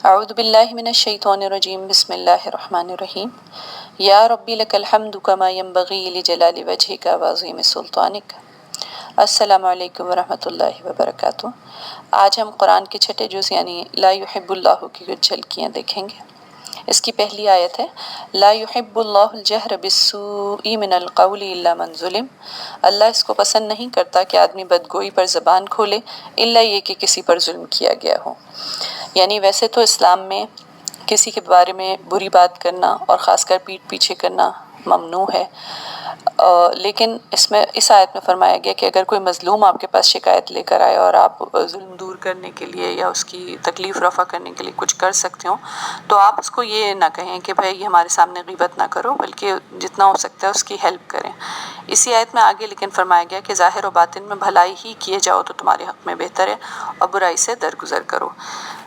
اعوذ باللہ من الشیطان الرجیم بسم اللہ الرحمن الرحیم یا ربی لک الحمد کما ینبغی لجلال وجہک وعظیم سلطانک۔ السلام علیکم ورحمۃ اللہ وبرکاتہ۔ آج ہم قرآن کے چھٹے جز یعنی لا یحب اللہ کی کچھ جھلکیاں دیکھیں گے۔ اس کی پہلی آیت ہے لا یحب اللہ الجہر بالسوء من القول الا من ظلم۔ اللہ اس کو پسند نہیں کرتا کہ آدمی بدگوئی پر زبان کھولے الا یہ کہ کسی پر ظلم کیا گیا ہو۔ یعنی ویسے تو اسلام میں کسی کے بارے میں بری بات کرنا اور خاص کر پیٹھ پیچھے کرنا ممنوع ہے، لیکن اس آیت میں فرمایا گیا کہ اگر کوئی مظلوم آپ کے پاس شکایت لے کر آئے اور آپ ظلم دور کرنے کے لیے یا اس کی تکلیف رفع کرنے کے لیے کچھ کر سکتے ہوں تو آپ اس کو یہ نہ کہیں کہ بھائی ہمارے سامنے غیبت نہ کرو، بلکہ جتنا ہو سکتا ہے اس کی ہیلپ کریں۔ اسی آیت میں آگے لیکن فرمایا گیا کہ ظاہر و باطن میں بھلائی ہی کیے جاؤ تو تمہارے حق میں بہتر ہے اور برائی سے درگزر کرو۔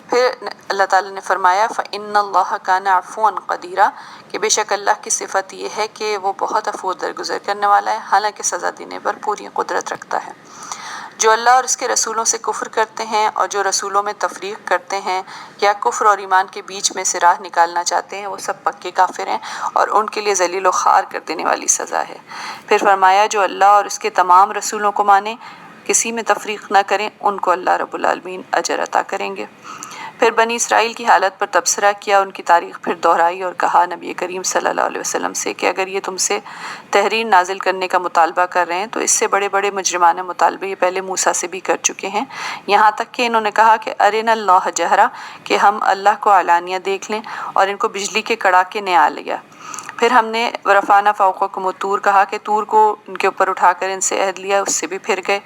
پھر اللہ تعالیٰ نے فرمایا فَإِنَّ اللَّهَ كَانَ عَفُوًّا قَدِيرًا کہ بے شک اللہ کی صفت یہ ہے کہ وہ بہت عفو درگزر کرنے والا ہے، حالانکہ سزا دینے پر پوری قدرت رکھتا ہے۔ جو اللہ اور اس کے رسولوں سے کفر کرتے ہیں اور جو رسولوں میں تفریق کرتے ہیں یا کفر اور ایمان کے بیچ میں سے راہ نکالنا چاہتے ہیں وہ سب پکے کافر ہیں اور ان کے لیے ذلیل و خوار کر دینے والی سزا ہے۔ پھر فرمایا جو اللہ اور اس کے تمام رسولوں کو مانیں، کسی میں تفریق نہ کریں، ان کو اللہ رب العالمین اجر عطا کریں گے۔ پھر بنی اسرائیل کی حالت پر تبصرہ کیا، ان کی تاریخ پھر دہرائی اور کہا نبی کریم صلی اللہ علیہ وسلم سے کہ اگر یہ تم سے تحریر نازل کرنے کا مطالبہ کر رہے ہیں تو اس سے بڑے بڑے مجرمانہ مطالبے یہ پہلے موسیٰ سے بھی کر چکے ہیں، یہاں تک کہ انہوں نے کہا کہ ارنا اللہ جہرا کہ ہم اللہ کو علانیہ دیکھ لیں، اور ان کو بجلی کے کڑاکے نے آ لیا۔ پھر ہم نے ورفعنا فوقکم الطور کہا کہ طور کو ان کے اوپر اٹھا کر ان سے عہد لیا، اس سے بھی پھر گئے۔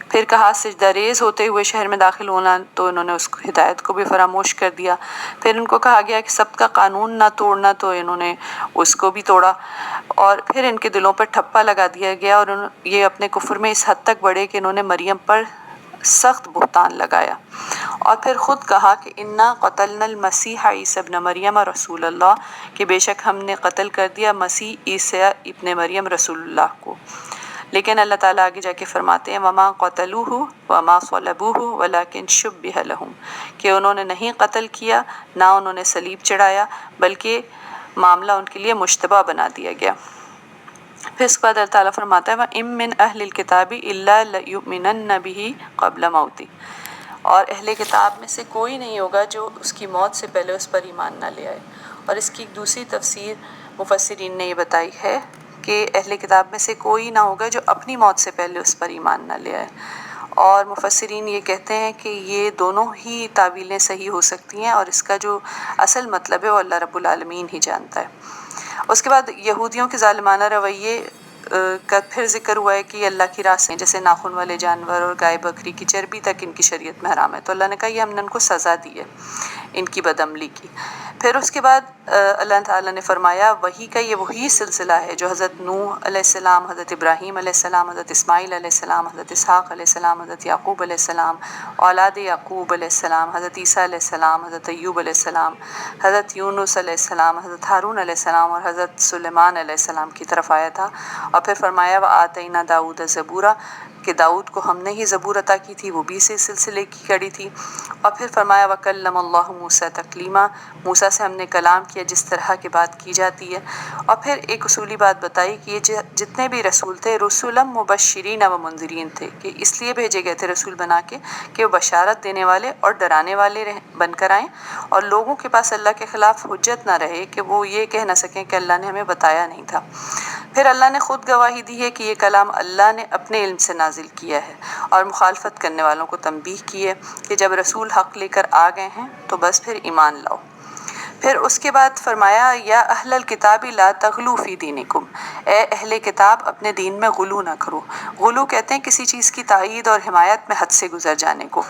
پھر کہا سجدہ ریز ہوتے ہوئے شہر میں داخل ہونا، تو انہوں نے اس ہدایت کو بھی فراموش کر دیا۔ پھر ان کو کہا گیا کہ سبت کا قانون نہ توڑنا، تو انہوں نے اس کو بھی توڑا، اور پھر ان کے دلوں پر ٹھپا لگا دیا گیا اور یہ اپنے کفر میں اس حد تک بڑھے کہ انہوں نے مریم پر سخت بہتان لگایا، اور پھر خود کہا کہ انا قتلنا المسیح عیسی ابن مریم رسول اللہ کہ بے شک ہم نے قتل کر دیا مسیح عیسی ابن مریم رسول اللہ کو۔ لیکن اللہ تعالیٰ آگے جا کے فرماتے ہیں وما قتلوہ وما صلبوہ ولکن شبہ لہم کہ انہوں نے نہیں قتل کیا، نہ انہوں نے صلیب چڑھایا، بلکہ معاملہ ان کے لیے مشتبہ بنا دیا گیا۔ پھر اس کے بعد اللہ تعالیٰ فرماتا ہے وَإِن مِّنْ أَهْلِ الْكِتَابِ إِلَّا لَيُؤْمِنَنَّ بِهِ قَبْلَ مَوْتِهِ اور اہل کتاب میں سے کوئی نہیں ہوگا جو اس کی موت سے پہلے اس پر ایمان نہ لے آئے۔ اور اس کی ایک دوسری تفسیر مفسرین نے یہ بتائی ہے کہ اہل کتاب میں سے کوئی نہ ہوگا جو اپنی موت سے پہلے اس پر ایمان نہ لے آئے، اور مفسرین یہ کہتے ہیں کہ یہ دونوں ہی تعویلیں صحیح ہو سکتی ہیں، اور اس کا جو اصل مطلب ہے وہ اللہ رب العالمین ہی جانتا ہے۔ اس کے بعد یہودیوں کے ظالمانہ رویے کا پھر ذکر ہوا ہے کہ یہ اللہ کی راہ سے جیسے ناخن والے جانور اور گائے بکری کی چربی تک ان کی شریعت میں حرام ہے، تو اللہ نے کہا یہ ہم نے ان کو سزا دی ہے ان کی بدعملی کی۔ پھر اس کے بعد اللہ تعالیٰ نے فرمایا وحی کا یہ وہی سلسلہ ہے جو حضرت نوح علیہ السلام، حضرت ابراہیم علیہ السلام، حضرت اسماعیل علیہ السلام، حضرت اسحاق علیہ السلام، حضرت یعقوب علیہ السلام، اولاد یعقوب علیہ السلام، حضرت عیسیٰ علیہ السلام، حضرت ایوب علیہ السلام، حضرت یونس علیہ السلام، حضرت ہارون علیہ السلام اور حضرت سلیمان علیہ السلام کی طرف آیا تھا۔ اور پھر فرمایا وَآتَيْنَا دَاوُودَ زَبُورًا کہ داؤد کو ہم نے ہی زبور عطا کی تھی، وہ بھی اسی سلسلے کی کڑی تھی۔ اور پھر فرمایا وَكَلَّمَ اللَّهُ مُوسَىٰ تَكْلِيمًا موسیٰ سے ہم نے کلام کیا جس طرح کی بات کی جاتی ہے۔ اور پھر ایک اصولی بات بتائی کہ یہ جتنے بھی رسول تھے رسولا مبشرین و منذرین تھے، کہ اس لیے بھیجے گئے تھے رسول بنا کے کہ وہ بشارت دینے والے اور ڈرانے والے بن کر آئیں، اور لوگوں کے پاس اللہ کے خلاف حجت نہ رہے کہ وہ یہ کہہ نہ سکیں کہ اللہ نے ہمیں بتایا نہیں تھا۔ پھر اللہ نے خود گواہی دی ہے کہ یہ کلام اللہ نے اپنے علم سے نازل کیا ہے، اور مخالفت کرنے والوں کو تنبیہ کی ہے کہ جب رسول حق لے کر آ گئے ہیں تو بس پھر ایمان لاؤ۔ پھر اس کے بعد فرمایا یا اہل الکتاب لا تغلوا فی دینکم اے اہل کتاب اپنے دین میں غلو نہ کرو۔ غلو کہتے ہیں کسی چیز کی تائید اور حمایت میں حد سے گزر جانے کو۔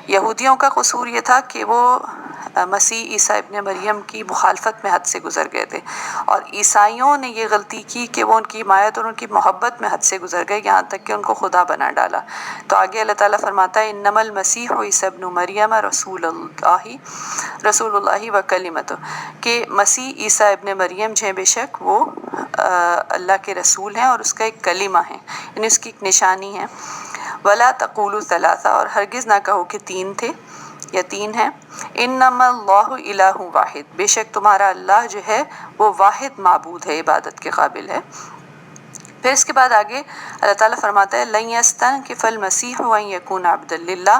یہودیوں کا قصور یہ تھا کہ وہ مسیح عیسیٰ ابن مریم کی مخالفت میں حد سے گزر گئے تھے، اور عیسائیوں نے یہ غلطی کی کہ وہ ان کی حمایت اور ان کی محبت میں حد سے گزر گئے، یہاں تک کہ ان کو خدا بنا ڈالا۔ تو آگے اللہ تعالیٰ فرماتا ہے انما المسیح عیسی ابن مریم رسول اللہ و کلمتہ کہ مسیح عیسیٰ ابن مریم ہیں بے شک وہ اللہ کے رسول ہیں اور اس کا ایک کلمہ ہے، یعنی اس کی ایک نشانی ہے۔ ولا تقولوا ثلاثہ اور ہرگز نہ کہو کہ تین تھے، یا 3 ہے، انما اللہ الہ واحد، بے شک تمہارا اللہ جو ہے وہ واحد معبود ہے، عبادت کے قابل ہے۔ پھر اس کے بعد آگے اللہ تعالیٰ فرماتا ہے لن یستنکف المسیح ان یکون عبدا للہ،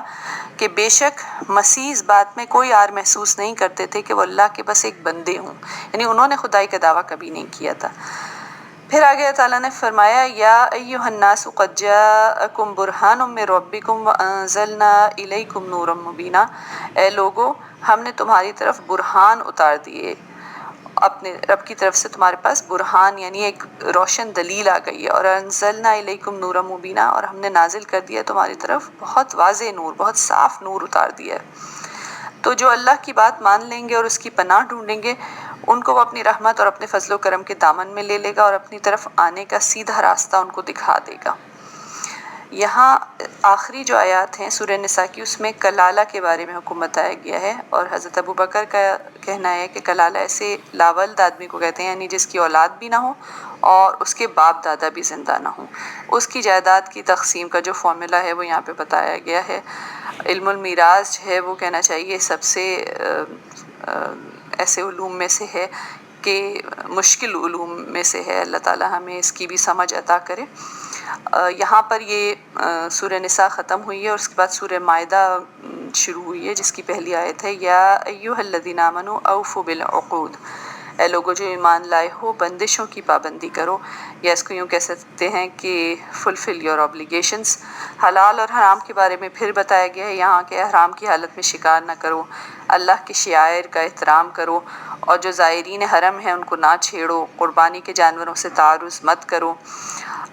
کہ بے شک مسیح اس بات میں کوئی عار محسوس نہیں کرتے تھے کہ وہ اللہ کے بس ایک بندے ہوں، یعنی انہوں نے خدائی کا دعویٰ کبھی نہیں کیا تھا۔ پھر آگے اللہ تعالیٰ نے فرمایا یا ایھا الناس قد جاءکم برہان من ربکم وانزلنا الیکم نورا مبینا، اے لوگو ہم نے تمہاری طرف برہان اتار دیے، اپنے رب کی طرف سے تمہارے پاس برہان یعنی ایک روشن دلیل آ گئی ہے، اور انزلنا الیکم نورا مبینا، اور ہم نے نازل کر دیا تمہاری طرف بہت واضح نور، بہت صاف نور اتار دیا ہے۔ تو جو اللہ کی بات مان لیں گے اور اس کی پناہ ڈھونڈیں گے، ان کو وہ اپنی رحمت اور اپنے فضل و کرم کے دامن میں لے لے گا اور اپنی طرف آنے کا سیدھا راستہ ان کو دکھا دے گا۔ یہاں آخری جو آیات ہیں سورہ نساء کی، اس میں کلالہ کے بارے میں حکم بتایا گیا ہے، اور حضرت ابوبکر کا کہنا ہے کہ کلالہ ایسے لاولد آدمی کو کہتے ہیں، یعنی جس کی اولاد بھی نہ ہو اور اس کے باپ دادا بھی زندہ نہ ہوں، اس کی جائیداد کی تقسیم کا جو فارمولا ہے وہ یہاں پہ بتایا گیا ہے۔ علم المیراث جو ہے وہ کہنا چاہیے سب سے ایسے علوم میں سے ہے کہ مشکل علوم میں سے ہے، اللہ تعالیٰ ہمیں اس کی بھی سمجھ عطا کرے۔ یہاں پر یہ سورہ نساء ختم ہوئی ہے اور اس کے بعد سورہ مائدہ شروع ہوئی ہے، جس کی پہلی آیت ہے یا ایھا الذین آمنوا اوفوا بالعقود، اے لوگوں جو ایمان لائے ہو بندشوں کی پابندی کرو، یا اس کو یوں کہہ سکتے ہیں کہ فلفل یور اوبلیگیشنز۔ حلال اور حرام کے بارے میں پھر بتایا گیا ہے یہاں کہ حرام کی حالت میں شکار نہ کرو، اللہ کے شعائر کا احترام کرو، اور جو زائرین حرم ہیں ان کو نہ چھیڑو، قربانی کے جانوروں سے تعرض مت کرو۔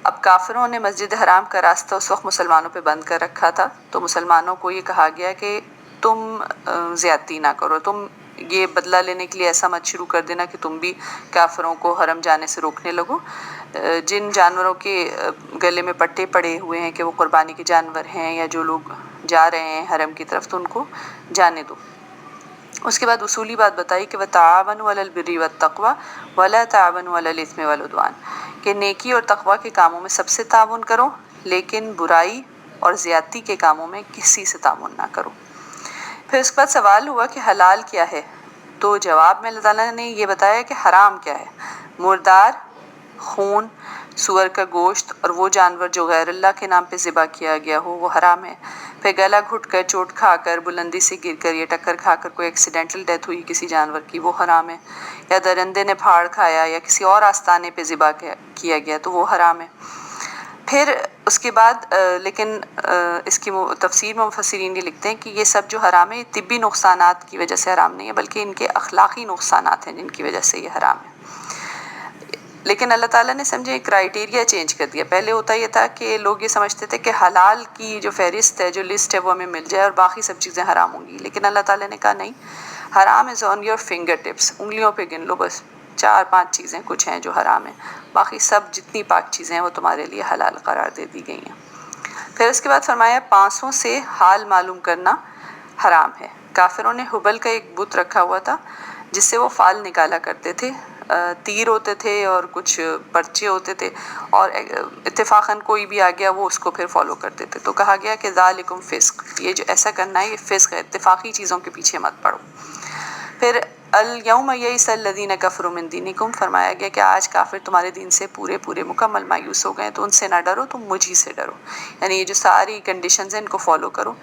اب کافروں نے مسجد حرام کا راستہ اس وقت مسلمانوں پہ بند کر رکھا تھا، تو مسلمانوں کو یہ کہا گیا کہ تم زیادتی نہ کرو، تم یہ بدلہ لینے کے لیے ایسا مت شروع کر دینا کہ تم بھی کافروں کو حرم جانے سے روکنے لگو۔ جن جانوروں کے گلے میں پٹے پڑے ہوئے ہیں کہ وہ قربانی کے جانور ہیں، یا جو لوگ جا رہے ہیں حرم کی طرف، تو ان کو جانے دو۔ اس کے بعد اصولی بات بتائی کہ وَتَعَاوَنُوا عَلَى الْبِرِّ وَالتَّقْوَىٰ وَلَا تَعَاوَنُوا عَلَى الْإِثْمِ وَالْعُدْوَانِ، کہ نیکی اور تقویٰ کے کاموں میں سب سے تعاون کرو، لیکن برائی اور زیادتی کے کاموں میں کسی سے تعاون نہ کرو۔ پھر اس کے بعد سوال ہوا کہ حلال کیا ہے، تو جواب میں اللہ تعالیٰ نے یہ بتایا کہ حرام کیا ہے۔ مردار، خون، سور کا گوشت اور وہ جانور جو غیر اللہ کے نام پہ ذبح کیا گیا ہو وہ حرام ہے۔ پھر گلا گھٹ کر، چوٹ کھا کر، بلندی سے گر کر یا ٹکر کھا کر کوئی ایکسیڈنٹل ڈیتھ ہوئی کسی جانور کی، وہ حرام ہے۔ یا درندے نے پھاڑ کھایا یا کسی اور آستانے پہ ذبح کیا گیا تو وہ حرام ہے۔ پھر اس کے بعد لیکن اس کی تفسیر میں مفسرین یہ لکھتے ہیں کہ یہ سب جو حرام ہے یہ طبی نقصانات کی وجہ سے حرام نہیں ہے، بلکہ ان کے اخلاقی نقصانات ہیں جن کی وجہ سے یہ حرام ہے۔ لیکن اللہ تعالیٰ نے سمجھے کرائیٹیریا چینج کر دیا۔ پہلے ہوتا یہ تھا کہ لوگ یہ سمجھتے تھے کہ حلال کی جو فہرست ہے، جو لسٹ ہے، وہ ہمیں مل جائے اور باقی سب چیزیں حرام ہوں گی، لیکن اللہ تعالیٰ نے کہا نہیں، حرام از آن یور فنگر ٹپس، انگلیوں پہ گن لو، بس 4-5 چیزیں کچھ ہیں جو حرام ہیں، باقی سب جتنی پاک چیزیں ہیں وہ تمہارے لیے حلال قرار دے دی گئی ہیں۔ پھر اس کے بعد فرمایا پانسوں سے حال معلوم کرنا حرام ہے۔ کافروں نے حبل کا ایک بت رکھا ہوا تھا جس سے وہ فال نکالا کرتے تھے، تیر ہوتے تھے اور کچھ پرچے ہوتے تھے، اور اتفاقاً کوئی بھی آ گیا وہ اس کو پھر فالو کرتے تھے، تو کہا گیا کہ ذالکم فسق، یہ جو ایسا کرنا ہے یہ فسق ہے، اتفاقی چیزوں کے پیچھے مت پڑو۔ پھر الیوم یئس الذین کفروا من دینکم، فرمایا گیا کہ آج کافر تمہارے دین سے پورے مکمل مایوس ہو گئے، تو ان سے نہ ڈرو، تم مجھ ہی سے ڈرو، یعنی یہ جو ساری کنڈیشنز ہیں ان کو فالو کرو۔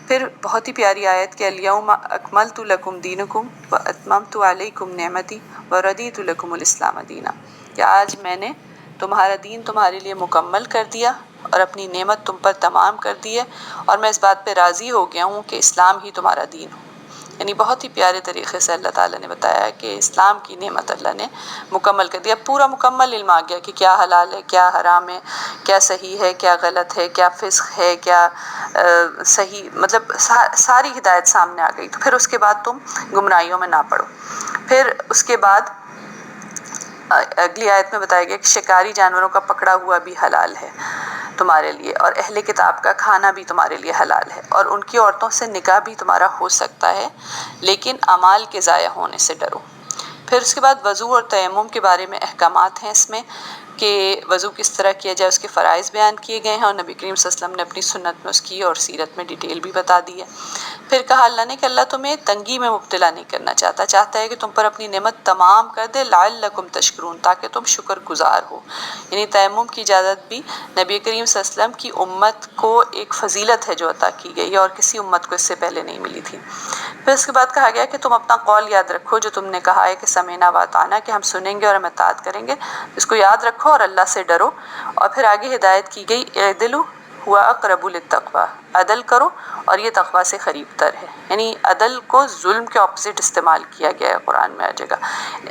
پھر بہت ہی پیاری آیت کہ الیوم اکملت لکم دینکم واتممت علیکم نعمتی وردیت لکم الاسلام دینا، کہ آج میں نے تمہارا دین تمہارے لیے مکمل کر دیا اور اپنی نعمت تم پر تمام کر دی ہے، اور میں اس بات پہ راضی ہو گیا ہوں کہ اسلام ہی تمہارا دین ہو۔ یعنی بہت ہی پیارے طریقے سے اللہ تعالیٰ نے بتایا کہ اسلام کی نعمت اللہ نے مکمل کر دیا، پورا مکمل علم آ گیا کہ کیا حلال ہے، کیا حرام ہے، کیا صحیح ہے، کیا غلط ہے، کیا فسق ہے، کیا صحیح، مطلب ساری ہدایت سامنے آ گئی۔ تو پھر اس کے بعد تم گمراہیوں میں نہ پڑو۔ پھر اس کے بعد اگلی آیت میں بتایا گیا کہ شکاری جانوروں کا پکڑا ہوا بھی حلال ہے تمہارے لیے، اور اہل کتاب کا کھانا بھی تمہارے لیے حلال ہے، اور ان کی عورتوں سے نکاح بھی تمہارا ہو سکتا ہے، لیکن اعمال کے ضائع ہونے سے ڈرو۔ پھر اس کے بعد وضو اور تیمم کے بارے میں احکامات ہیں اس میں، کہ وضو کس طرح کیا جائے، اس کے فرائض بیان کیے گئے ہیں، اور نبی کریم صلی اللہ علیہ وسلم نے اپنی سنت میں اس کی اور سیرت میں ڈیٹیل بھی بتا دی ہے۔ پھر کہا اللہ نے کہ اللہ تمہیں تنگی میں مبتلا نہیں کرنا چاہتا، چاہتا ہے کہ تم پر اپنی نعمت تمام کر دے، لعلکم تشکرون، تاکہ تم شکر گزار ہو۔ یعنی تیمم کی اجازت بھی نبی کریم صلی اللہ علیہ وسلم کی امت کو ایک فضیلت ہے جو عطا کی گئی ہے، اور کسی امت کو اس سے پہلے نہیں ملی تھی۔ پھر اس کے بعد کہا گیا کہ تم اپنا قول یاد رکھو جو تم نے کہا ہے کہ سمعنا واطعنا، کہ ہم سنیں گے اور ہم اطاعت کریں گے، اس کو یاد رکھو اور اللہ سے ڈرو۔ اور پھر آگے ہدایت کی گئی، اعدلوا هو اقرب للتقوی، عدل کرو اور یہ تقوی سے قریب تر ہے۔ یعنی عدل کو ظلم کے اپوزٹ استعمال کیا گیا ہے قرآن میں ہر جگہ۔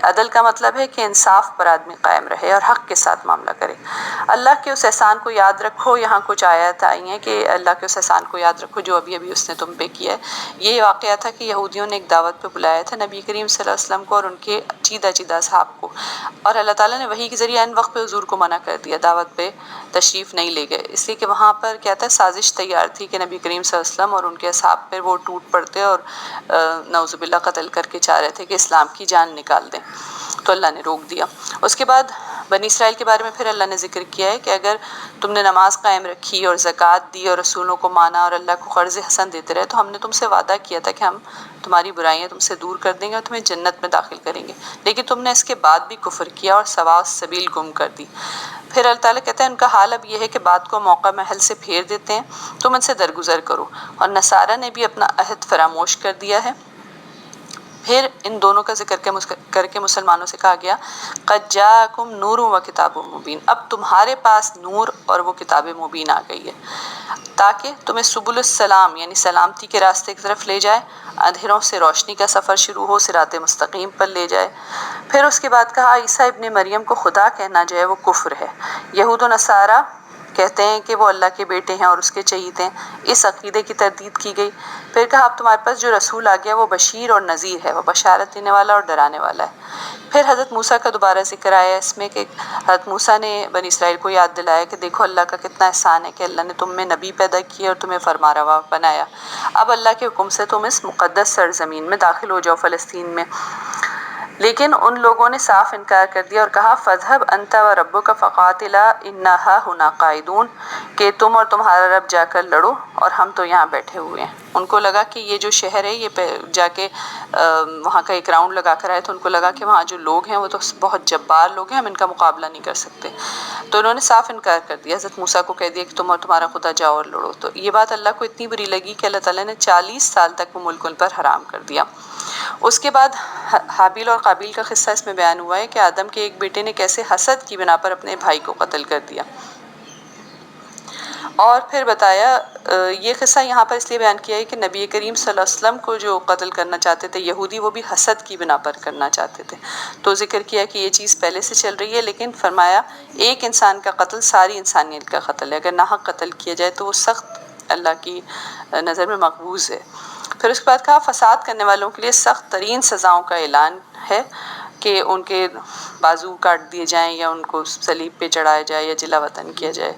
عدل کا مطلب ہے کہ انصاف پر آدمی قائم رہے اور حق کے ساتھ معاملہ کرے۔ اللہ کے اس احسان کو یاد رکھو، یہاں کچھ آیات آئی ہیں کہ اللہ کے اس احسان کو یاد رکھو جو ابھی ابھی اس نے تم پہ کیا ہے۔ یہ واقعہ تھا کہ یہودیوں نے ایک دعوت پہ بلایا تھا نبی کریم صلی اللہ علیہ وسلم کو اور ان کے چیدہ چیدہ اصحاب کو، اور اللہ تعالیٰ نے وحی کے ذریعے ان وقت پہ حضور کو منع کر دیا، دعوت پہ تشریف نہیں لے گئے، اس لیے کہ وہاں پر کیا تھا، سازش تیار تھی کہ نبی کریم صلی اللہ علیہ وسلم اور ان کے اصحاب پہ وہ ٹوٹ پڑتے اور نعوذ باللہ قتل کر کے چاہ رہے تھے کہ اسلام کی جان نکال دیں، تو اللہ نے روک دیا۔ اس کے بعد بنی اسرائیل کے بارے میں پھر اللہ نے ذکر کیا ہے کہ اگر تم نے نماز قائم رکھی اور زکوٰۃ دی اور رسولوں کو مانا اور اللہ کو قرض حسن دیتے رہے تو ہم نے تم سے وعدہ کیا تھا کہ ہم تمہاری برائیاں تم سے دور کر دیں گے اور تمہیں جنت میں داخل کریں گے، لیکن تم نے اس کے بعد بھی کفر کیا اور سواء السبیل گم کر دی۔ پھر اللہ تعالیٰ کہتے ہیں ان کا حال اب یہ ہے کہ بات کو موقع محل سے پھیر دیتے ہیں، تم ان سے درگزر کرو، اور نصارہ نے بھی اپنا عہد فراموش کر دیا ہے۔ پھر ان دونوں کا ذکر کر کے مسلمانوں سے کہا گیا قد جاءکم نور و کتاب مبین، اب تمہارے پاس نور اور وہ کتاب مبین آ گئی ہے، تاکہ تمہیں سبل السلام یعنی سلامتی کے راستے کی طرف لے جائے، اندھیروں سے روشنی کا سفر شروع ہو، صراط مستقیم پر لے جائے۔ پھر اس کے بعد کہا عیسیٰ ابن مریم کو خدا کہنا جو ہے وہ کفر ہے۔ یہود و نصارہ کہتے ہیں کہ وہ اللہ کے بیٹے ہیں اور اس کے چہیتے ہیں، اس عقیدے کی تردید کی گئی۔ پھر کہا اب تمہارے پاس جو رسول آ گیا وہ بشیر اور نذیر ہے، وہ بشارت دینے والا اور ڈرانے والا ہے۔ پھر حضرت موسیٰ کا دوبارہ ذکر آیا اس میں کہ حضرت موسیٰ نے بنی اسرائیل کو یاد دلایا کہ دیکھو اللہ کا کتنا احسان ہے کہ اللہ نے تم میں نبی پیدا کیے اور تمہیں فرما روا بنایا، اب اللہ کے حکم سے تم اس مقدس سرزمین میں داخل ہو جاؤ، فلسطین میں۔ لیکن ان لوگوں نے صاف انکار کر دیا اور کہا فاذهب انت وربک فقاتلا انا ھاہنا قاعدون، کہ تم اور تمہارا رب جا کر لڑو اور ہم تو یہاں بیٹھے ہوئے ہیں۔ ان کو لگا کہ یہ جو شہر ہے یہ جا کے وہاں کا ایک راؤنڈ لگا کر آئے تو ان کو لگا کہ وہاں جو لوگ ہیں وہ تو بہت جبار لوگ ہیں، ہم ان کا مقابلہ نہیں کر سکتے، تو انہوں نے صاف انکار کر دیا۔ حضرت موسیٰ کو کہہ دیا کہ تم اور تمہارا خدا جاؤ اور لڑو، تو یہ بات اللہ کو اتنی بری لگی کہ اللہ تعالیٰ نے 40 سال تک وہ ملک ان پر حرام کر دیا۔ اس کے بعد حابیل اور قابیل کا قصہ اس میں بیان ہوا ہے کہ آدم کے ایک بیٹے نے کیسے حسد کی بنا پر اپنے بھائی کو قتل کر دیا، اور پھر بتایا یہ قصہ یہاں پر اس لیے بیان کیا ہے کہ نبی کریم صلی اللہ علیہ وسلم کو جو قتل کرنا چاہتے تھے یہودی، وہ بھی حسد کی بنا پر کرنا چاہتے تھے، تو ذکر کیا کہ یہ چیز پہلے سے چل رہی ہے، لیکن فرمایا ایک انسان کا قتل ساری انسانیت کا قتل ہے، اگر ناحق قتل کیا جائے تو وہ سخت اللہ کی نظر میں مقبوض ہے۔ پھر اس کے بعد کہا فساد کرنے والوں کے لیے سخت ترین سزاؤں کا اعلان ہے کہ ان کے بازو کاٹ دیے جائیں یا ان کو صلیب پہ چڑھایا جائے یا جلا وطن کیا جائے،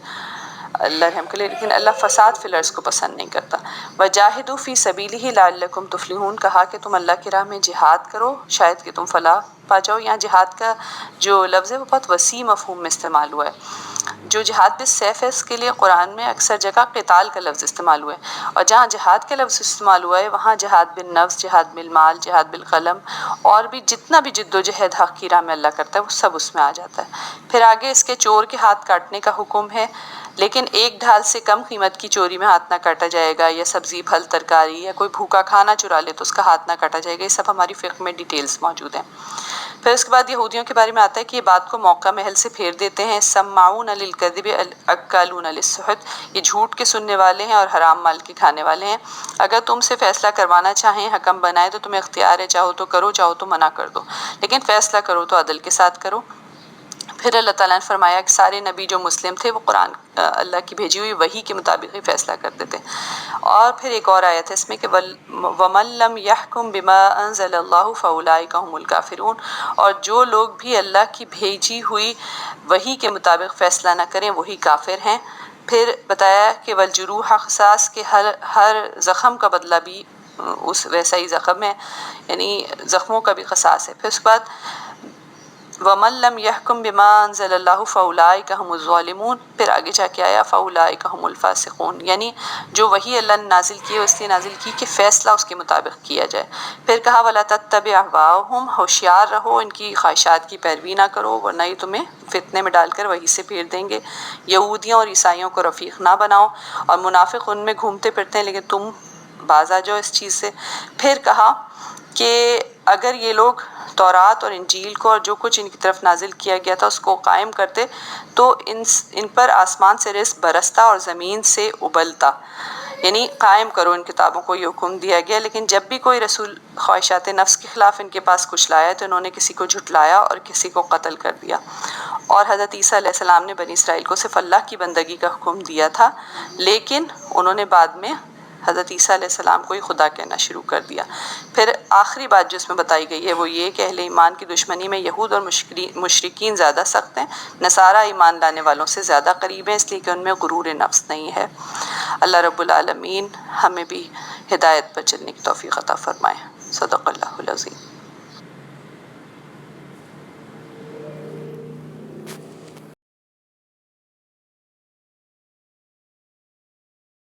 اللہ رحم کرے، لیکن اللہ فساد فی الارض کو پسند نہیں کرتا۔ وجاہدوا فی سبیلہ لعلکم تفلحون، کہا کہ تم اللہ کی راہ میں جہاد کرو شاید کہ تم فلاح پا جاؤ۔ یہاں جہاد کا جو لفظ ہے وہ بہت وسیع مفہوم میں استعمال ہوا ہے۔ جو جہاد بالسیف ہے اس کے لیے قرآن میں اکثر جگہ قتال کا لفظ استعمال ہوا ہے، اور جہاں جہاد کا لفظ استعمال ہوا ہے وہاں جہاد بالنفس، جہاد بالمال، جہاد بالقلم، اور بھی جتنا بھی جد و جہد حق کی راہ میں اللہ کرتا ہے وہ سب اس میں آ جاتا ہے۔ پھر آگے اس کے چور کے ہاتھ کاٹنے کا حکم ہے، لیکن ایک ڈھال سے کم قیمت کی چوری میں ہاتھ نہ کاٹا جائے گا، یا سبزی پھل ترکاری یا کوئی بھوکا کھانا چرا لے تو اس کا ہاتھ نہ کاٹا جائے گا، یہ سب ہماری فقہ میں ڈیٹیلز موجود ہیں۔ پھر اس کے بعد یہودیوں کے بارے میں آتا ہے کہ یہ بات کو موقع محل سے پھیر دیتے ہیں، سماعون للکذب اکالون للسحت، یہ جھوٹ کے سننے والے ہیں اور حرام مال کے کھانے والے ہیں۔ اگر تم سے فیصلہ کروانا چاہیں، حکم بنائے تو تمہیں اختیار ہے، چاہو تو کرو چاہو تو منع کر دو، لیکن فیصلہ کرو تو عدل کے ساتھ کرو۔ پھر اللہ تعالیٰ نے فرمایا کہ سارے نبی جو مسلم تھے وہ قرآن اللہ کی بھیجی ہوئی وحی کے مطابق ہی فیصلہ کرتے تھے۔ اور پھر ایک اور آیت ہے اس میں کہ وَمَن لَّمْ يَحْكُم بِمَا أَنزَلَ اللَّهُ فَأُولَٰئِكَ هُمُ الْكَافِرُونَ، اور جو لوگ بھی اللہ کی بھیجی ہوئی وحی کے مطابق فیصلہ نہ کریں وہی کافر ہیں۔ پھر بتایا کہ وَالْجُرُوحَ قِصَاص، کہ ہر زخم کا بدلہ بھی اس ویسا ہی زخم ہے، یعنی زخموں کا بھی قصاص ہے۔ پھر اس کے بعد وَمَن لَّمْ يَحْكُم بِمَا أَنزَلَ اللَّهُ فَأُولَٰئِكَ هُمُ الظَّالِمُونَ، پھر آگے جا کے آیا فَأُولَٰئِکَ هُمُ الْفَاسِقُونَ، یعنی جو وحی اللہ نے نازل کی ہے اس لیے نازل کی کہ فیصلہ اس کے مطابق کیا جائے۔ پھر کہا وَلَا تَتَّبِعْ أَهْوَاءَهُمْ، ہوشیار رہو ان کی خواہشات کی پیروی نہ کرو ورنہ یہ تمہیں فتنے میں ڈال کر وہی سے پھیر دیں گے۔ یہودیوں اور عیسائیوں کو رفیق نہ بناؤ، اور منافق ان میں گھومتے پھرتے ہیں لیکن تم باز آ جاؤ اس چیز سے۔ پھر کہا کہ اگر یہ لوگ تورات اور انجیل کو اور جو کچھ ان کی طرف نازل کیا گیا تھا اس کو قائم کرتے تو ان پر آسمان سے رزق برستا اور زمین سے ابلتا، یعنی قائم کرو ان کتابوں کو یہ حکم دیا گیا۔ لیکن جب بھی کوئی رسول خواہشات نفس کے خلاف ان کے پاس کچھ لایا تو انہوں نے کسی کو جھٹلایا اور کسی کو قتل کر دیا۔ اور حضرت عیسیٰ علیہ السلام نے بنی اسرائیل کو صرف اللہ کی بندگی کا حکم دیا تھا، لیکن انہوں نے بعد میں حضرت عیسیٰ علیہ السلام کو ہی خدا کہنا شروع کر دیا۔ پھر آخری بات جو اس میں بتائی گئی ہے وہ یہ کہ اہل ایمان کی دشمنی میں یہود اور مشرکین زیادہ سخت ہیں، نصارہ ایمان لانے والوں سے زیادہ قریب ہیں، اس لیے کہ ان میں غرور نفس نہیں ہے۔ اللہ رب العالمین ہمیں بھی ہدایت پر چلنے کی توفیق عطا فرمائے۔ صدق اللہ العظیم۔